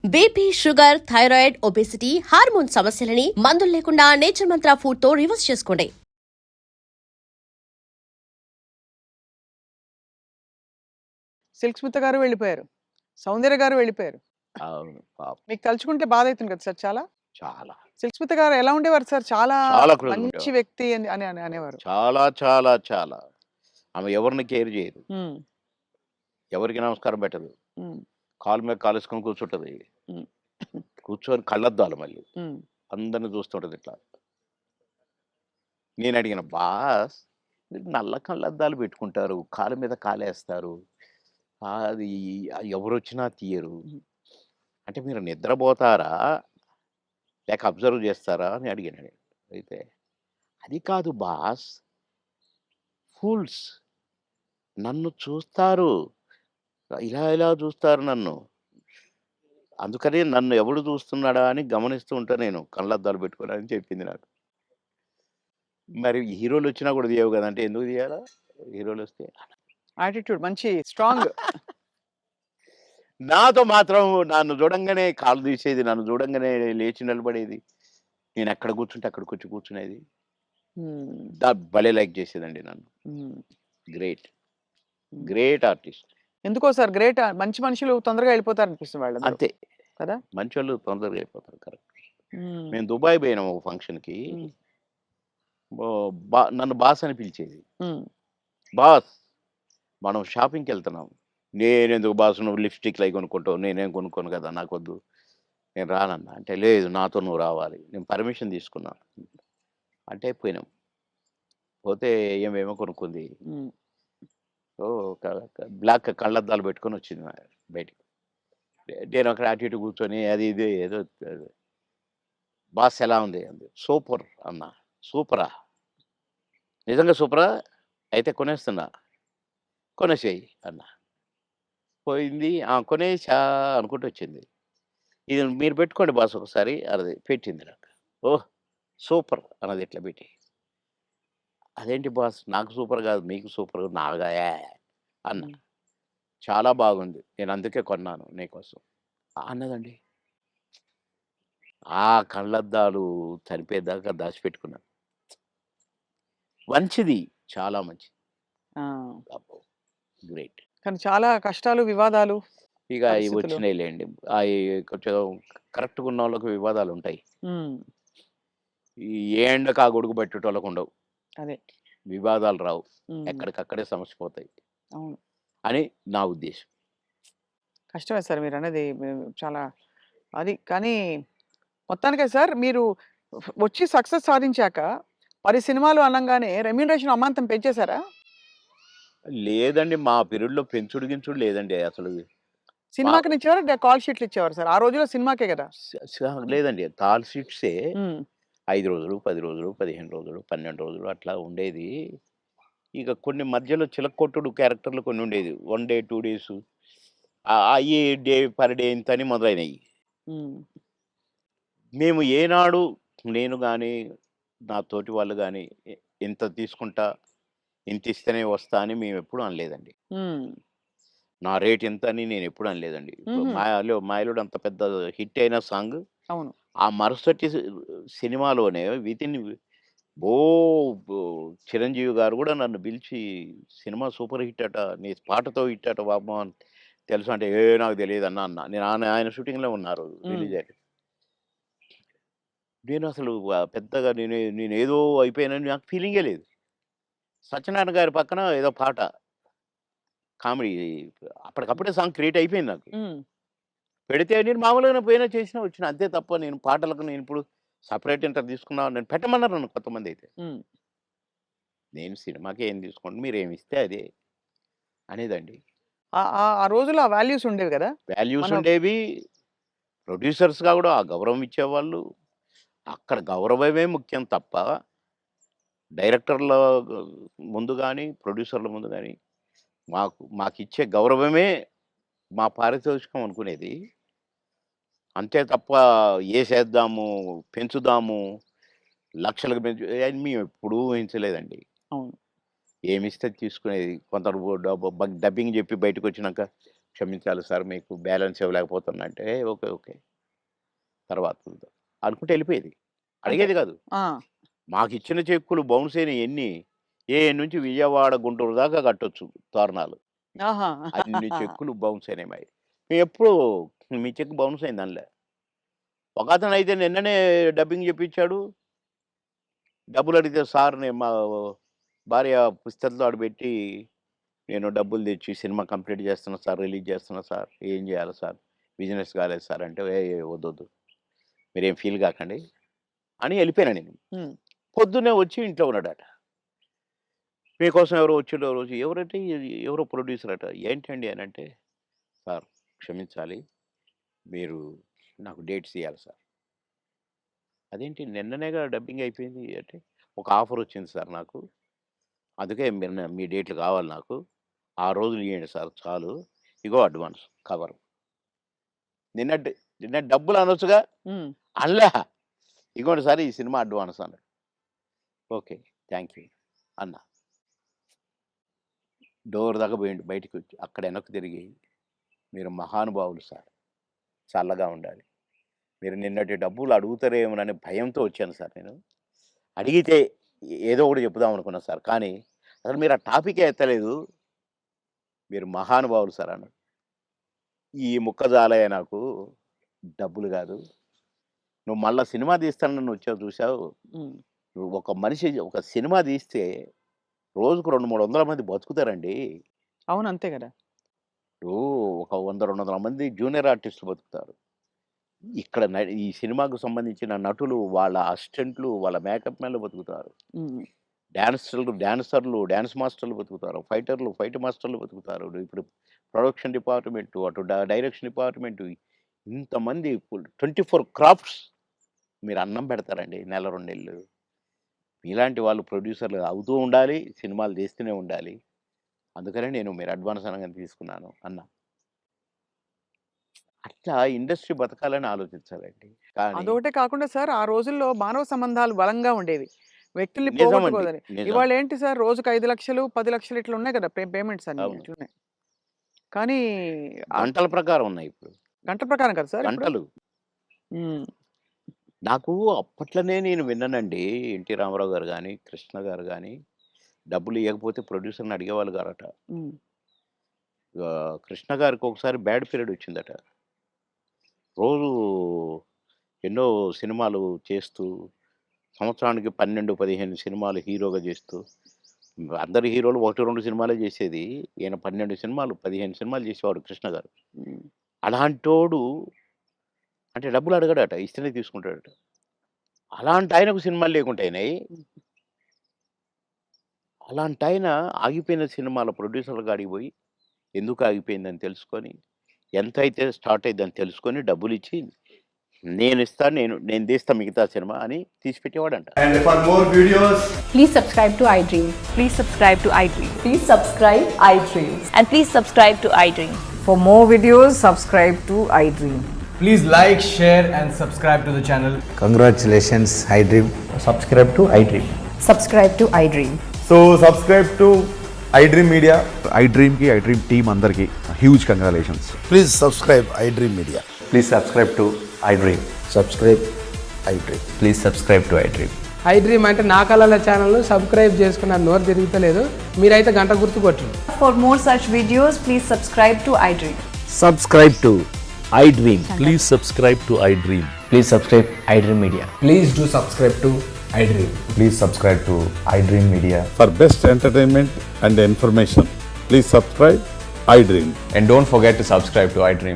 BP, sugar, thyroid, obesity, hormone సమస్యలని మందులు లేకుండా నేచర్ మంత్ర ఫుడ్ తో రివర్స్ చేసుకోండి. సిల్క్ స్మిత గారు వెళ్ళిపోయారు. సౌందర్య గారు వెళ్ళిపోయారు. అవును. పాపం. మీకు తలుచుకుంటే బాధైతుంది కదా సార్ చాలా? చాలా. సిల్క్ స్మిత గారు ఎలా ఉండేవారు సార్? చాలా చాలా క్లోజ్‌గా మంచి ఉండేవారు. వ్యక్తి అని అనేవారు. చాలా, చాలా, చాలా. ఆమె ఎవరిని కేర్ చేయదు. హ్మ్. ఎవరికి నమస్కారం పెట్టదు. హ్మ్. కాలు మీద కాలేసుకొని కూర్చుంటది. హ్మ్. కూర్చొని కళ్ళద్దాలు మళ్ళీ. హ్మ్. అందరిని చూస్తుంటది ఇట్లా. నేనడిగిన, బాస్ మీరు నల్ల కళ్ళద్దాలు పెట్టుకుంటారు. కాలు మీద కాలేస్తారు. అది ఎవరొచ్చినా తీయరు. హ్మ్. అంటే మీరు నిద్రపోతారా? లేక అబ్జర్వ్ చేస్తారా? అని అడిగాను నేను. అయితే, అది కాదు బాస్. ఫూల్స్. నన్ను చూస్తారు. ఇలా ఇలా చూస్తారు నన్ను. అందుకని నన్ను ఎవడు చూస్తున్నాడా అని గమనిస్తూ ఉంటా నేను. కళ్ళద్దాలు పెట్టుకొని అని చెప్పింది నాకు. మరి హీరోలొచ్చినా కూడా తీయవు గదా! అంటే ఎందుకు తీయాలా? హీరోలొస్తే? యాటిట్యూడ్ మంచి స్ట్రాంగ్. నాతో మాత్రం నన్ను చూడంగానే కాళ్ళు తీసేది. నన్ను చూడంగానే లేచి నిలబడేది. నేనెక్కడ కూర్చుంటే అక్కడికొచ్చి కూర్చునేది. హ్మ్. భలే లైక్ చేసేదండి నన్ను. హ్మ్. గ్రేట్. హ్మ్. Great artist. ఎందుకో సార్ గ్రేట్ మంచి మనుషులు తొందరగా వెళ్ళిపోతారనిపిస్తుంది వాళ్ళందరూ. అంతే. కదా? మంచోళ్ళు తొందరగా అయిపోతారు. కరెక్ట్. హ్మ్. మేము దుబాయ్ పోయినాం ఒక ఫంక్షన్‌కి. హ్మ్. నన్ను బాస్ అని పిలిచేది. హ్మ్. బాస్ మనం షాపింగ్‌కెళ్తున్నాం. నేనెందుకు బాస్ నువ్వు లిప్‌స్టిక్‌లు అయి కొనుక్కుంటావు. నేనేం కొనుక్కోను కదా! నాకొద్దు. నేను రానన్నా. అంటే లేదు నాతో నువ్వు రావాలి. నేను పర్మిషన్ తీసుకున్నా. అంటే పోయినాం. పోతే ఏమేమో కొనుక్కుంది. హ్మ్. ఓహ్! బ్లాక్ కళ్ళద్దాలు పెట్టుకొనొచ్చింది బయటికి. నేను అక్కడ అటు ఇటు కూర్చొని అది ఇది ఏదో బాస్ ఎలా ఉంది? అంది. సూపర్ అన్నా. సూపరా? నిజంగా సూపరా? అయితే కొనేస్తున్నా. కొనేసేయి అన్నా. పోయింది. ఆ! కొనేసా అనుకుంటూ వచ్చింది. ఇది మీరు పెట్టుకోండి బాస్ ఒకసారి అన్నది. పెట్టింది నాకు. ఓహ్! సూపర్ అన్నది ఇట్లా పెట్టి. అదేంటి బాస్ నాకు సూపర్ కాదు మీకు సూపర్ నాగా అన్నా. హ్మ్. చాలా బాగుంది. నేను అందుకే కొన్నాను నీకోసం. అన్నదండి. ఆ కళ్ళద్దాలు చనిపోయేదాకా దాచిపెట్టుకున్నాను. మంచిది. చాలా మంచిది. ఆ! అబ్బో! గ్రేట్. కానీ చాలా కష్టాలు, వివాదాలు, ఇక అయి పరిస్థితులు. వచ్చినాయిలెండి. అయి కొంచెం కరెక్ట్‌గా ఉన్నోళ్ళకి వివాదాలుంటాయి. హ్మ్. ఈ ఏ ఎండకు ఆ గొడుగు పట్టేటోళ్ళకుండవు. అదే. వివాదాలు రావు. హ్మ్. ఎక్కడికక్కడే సమసిపోతాయి అవును. అని నా ఉద్దేశం. కష్టమే సార్ మీరన్నది. చాలా అది కానీ మొత్తానికే సార్ మీరు వచ్చి సక్సెస్ సాధించాక 10 సినిమాలు అనంగానే రెమ్యూనరేషన్ అమాంతం పెంచేసారా? లేదండి. మా పీరియడ్‌లో పెంచుడు గించుడు లేదండి అసలు. మా సినిమాకినిచ్చేవారా? కాల్ షీట్లు ఇచ్చేవారా సార్? ఆ రోజుల్లో సినిమాకే గదా! స స లేదండి. కాల్ షీట్సే హ్మ్. 5 రోజులు, 10 రోజులు, 15 రోజులు, 12 రోజులు అట్లా ఉండేది. ఇక కొన్ని మధ్యలో చిలక్కొట్టుడు క్యారెక్టర్‌లు కొన్ని ఉండేది. 1 డే, 2 డేసు అయ్యి డే పర్ డే ఇంతని మొదలైనయి. హ్మ్. మేము ఏనాడు నేను గాని, నా తోటి వాళ్ళు గాని ఇంత తీసుకుంటా, ఇంతిస్తేనే వస్తా అని మేమెప్పుడు అనలేదండి. హ్మ్. నా రేట్ ఇంత అని నేనెప్పుడు అనలేదండి. ఇప్పుడు హుహు. 'మాయలోడు' అంత పెద్ద హిట్ అయిన సాంగ్. అవును. ఆ మరుసటి సినిమాలోనే వితిన్ ఓ బో 'చిరంజీవి' గారు గూడా నన్ను పిలిచి "సినిమా సూపర్ హిట్ అట. నీ పాటతో హిట్ అట బాబు" అని తెలుసా అంటే, నాకు తెలీదన్నా" అన్నా. నేను ఆయన షూటింగ్‌లో ఉన్నారు హ్మ్. రిలీజ్ అయ్యాక. నేనసలు పెద్దగా నేనేదో అయిపోయానని నాకు ఫీలింగే లేదు. సత్యనారాయణ గారి పక్కన ఏదో పాట కామెడీ అప్పటికప్పుడే సాంగ్ క్రియేట్ అయిపోయింది నాకు. హ్మ్. పెడితే నేను మామూలుగానే పోయినా, చేసినా, వచ్చినా. అంతే తప్ప నేను పాటలకు నేనిప్పుడు సెపరేట్ ఇంత తీసుకున్నా నేను పెట్టమన్నారు నన్ను కొంతమందైతే. హ్మ్. నేను సినిమాకి ఏం తీసుకోండి మీరేమిస్తే అదే అనేదండి. ఆ ఆ ఆ రోజుల్లో ఆ వాల్యూస్ ఉండేవి గదా! వాల్యూస్ మన ఉండేవి. ప్రొడ్యూసర్స్‌గా గూడా ఆ గౌరవం ఇచ్చేవాళ్ళు. అక్కడ గౌరవమే ముఖ్యం తప్ప డైరెక్టర్ల ముందు గాని, ప్రొడ్యూసర్ల ముందు గాని మాకిచ్చే గౌరవమే మా పారితోషికం అనుకునేది. అంతే తప్ప ఏసేద్దాము, పెంచుదాము, లక్షలకు పెంచు అని మేమెప్పుడూ ఊహించలేదండి. అవును. ఏమిస్తే అది తీసుకునేది. కొందరు డబ్బింగ్ జెప్పి బయటకొచ్చినాక క్షమించాలి సార్ మీకు బ్యాలెన్స్ ఇవ్వలేకపోతున్నా అంటే ఓకే ఓకే తర్వాత చూద్దాం అనుకుంటే వెళ్ళిపోయేది. అడిగేది కాదు. ఆ! మాకు ఇచ్చిన చెక్కులు బౌన్స్ అయినవి ఎన్ని ఏ నుంచి విజయవాడ గుంటూరు దాకా కట్టొచ్చు తోరణాలు. ఆహా! అన్ని చెక్కులు బౌన్స్ అయినాయి మావి. మేము ఎప్పుడు మీ చెక్ బౌన్స్ అయింది అనలే. ఒక అతను అయితే నిన్ననే డబ్బింగ్ చెప్పించాడు. డబ్బులు అడిగితే సార్ నేను మా భార్య పుస్తకంతో ఆడబెట్టి నేను డబ్బులు తెచ్చి సినిమా కంప్లీట్ చేస్తున్నా సార్, రిలీజ్ చేస్తున్నా సార్, ఏం చేయాలి సార్, బిజినెస్ కాలేదు సార్ అంటే వద్దొద్దు మీరేం ఫీల్ కాకండి అని వెళ్ళిపోయినా నేను. హ్మ్. పొద్దున్నే వచ్చి ఇంట్లో ఉన్నాడట. మీకోసం ఎవరో వచ్చిండో రోజు ఎవరంటే ఎవరో ప్రొడ్యూసర్ అట. ఏంటండి అని అంటే సార్ క్షమించాలి మీరు నాకు డేట్స్ ఇవ్వాలి సార్. అదేంటి నిన్ననేగా డబ్బింగ్ అయిపోయింది అంటే ఒక ఆఫర్ వచ్చింది సార్ నాకు, అందుకే మీరు మీ డేట్లు కావాలి నాకు, ఆ రోజులు ఇవ్వండి సార్ చాలు, ఇగో అడ్వాన్స్ కవర్. నిన్న డబ్బులు అనొచ్చుగా హ్మ్. అల్లా ఇగోండి సార్ ఈ సినిమా అడ్వాన్స్ అన్నాడు. ఓకే థ్యాంక్ యూ అన్న. డోర్ దాకా పోయిండు, బయటికి వచ్చి అక్కడ వెనక్కి తిరిగి మీరు మహానుభావులు సార్, చల్లగా ఉండాలి, మీరు నిన్నటి డబ్బులు అడుగుతారేమోనని భయంతో వచ్చాను సార్ నేను. అడిగితే ఏదో ఒకటి చెప్పుదాం అనుకున్నా సార్, కానీ అసలు మీరు ఆ టాపికే ఎత్తలేదు, మీరు మహానుభావులు సార్ అన్నాడు. ఈ ముక్కజాలయ్య నాకు డబ్బులు కాదు, నువ్వు మళ్ళీ సినిమా తీస్తానని వచ్చావు చూసావు, హ్మ్. నువ్వు ఒక మనిషి ఒక సినిమా తీస్తే రోజుకు 200-300 మంది బతుకుతారండి. అవును. అంతే గదా! ఇప్పుడు ఒక 100-200 మంది జూనియర్ ఆర్టిస్టులు బతుకుతారు. ఇక్కడ ఈ సినిమాకు సంబంధించిన నటులు, వాళ్ళ అసిస్టెంట్లు, వాళ్ళ మేకప్ మ్యాన్లు బతుకుతారు. హ్మ్. డాన్సర్లు, డాన్స్ మాస్టర్లు బతుకుతారు. ఫైటర్లు, ఫైట్ మాస్టర్లు బతుకుతారు. ఇప్పుడు ప్రొడక్షన్ డిపార్ట్మెంటు, అటు డైరెక్షన్ డిపార్ట్మెంటు, ఇంతమంది 24 క్రాఫ్ట్స్ మీరు అన్నం పెడతారండి నెల 2 నెలలు. మీలాంటి వాళ్ళు ప్రొడ్యూసర్లు అవుతూ ఉండాలి, సినిమాలు తీస్తూనే ఉండాలి. అందుకనే నేను మీరు అడ్వాన్స్ అనగానే తీసుకున్నాను అన్నా. అట్లా ఇండస్ట్రీ బతకాలని ఆలోచించాలండి. కానీ అదొకటే కాకుండా సార్ ఆ రోజుల్లో మానవ సంబంధాలు బలంగా ఉండేవి. వ్యక్తుల్ని నిజమండి. పోగొట్టుకోదని. నిజం. ఇవాళ ఏంటి సార్ రోజుకి 5,00,000, 10,00,000 ఇట్లా ఉన్నాయి కదా! పేమెంట్స్ అన్నీ అవును. ఇట్లున్నాయి. కానీ గంటల ప్రకారం ఉన్నాయి ఇప్పుడు. గంటల ప్రకారం కదా సార్ ఇప్పుడు? గంటలు. హ్మ్. నాకు అప్పట్లోనే నేను విన్నానండి. ఎన్టీ రామారావు గారు గాని, కృష్ణ గారు గాని డబ్బులు ఇయ్యకపోతే ప్రొడ్యూసర్‌ని అడిగేవాళ్ళు గారట. హ్మ్. కృష్ణ గారికి ఒకసారి బ్యాడ్ పీరియడ్ వచ్చిందట. రోజు ఎన్నో సినిమాలు చేస్తూ, సంవత్సరానికి 12, 15 సినిమాలు హీరోగా చేస్తూ, అందరు హీరోలు 1, 2 సినిమాలే చేసేది. ఈయన 12 సినిమాలు, 15 సినిమాలు చేసేవాడు కృష్ణ గారు. హ్మ్. అలాంటోడు అంటే డబ్బులు అడగడట, ఇస్తేనే తీసుకుంటాడట. అలాంటి ఆయనకు సినిమాలు లేకుండా అయినాయి. అలాంటాయన ఆగిపోయిన సినిమాల ప్రొడ్యూసర్ల కాడికి పోయి, ఎందుకు ఆగిపోయిందని తెలుసుకొని, ఎంతైతే స్టార్ట్ అయిద్దని తెలుసుకొని డబ్బులిచ్చి, నేను తీస్తా మిగతా సినిమా అని తీసిపెట్టేవాడంట. And for more videos, Please subscribe to iDream. Please subscribe to iDream. Please subscribe iDream. And please subscribe to iDream. For more videos, subscribe to iDream. please like, share, and subscribe to the channel. Congratulations, iDream. subscribe to iDream. Subscribe to iDream. So subscribe to iDream Media. iDream ki iDream team andarki huge congratulations. Please subscribe iDream Media. Please subscribe to iDream. Subscribe iDream. Please subscribe to iDream. iDream అంటే నా కళల channel subscribe చేసుకున్న నోరు తిరుగుతలేదు, మీరైతే గంట గుర్తు కొట్టండి. For more such videos, please subscribe to iDream. Subscribe to iDream. Please subscribe to iDream. Please subscribe iDream Media. Please do subscribe to iDream. Please subscribe to iDream Media. For best entertainment and information, please subscribe iDream. And don't forget to subscribe to iDream.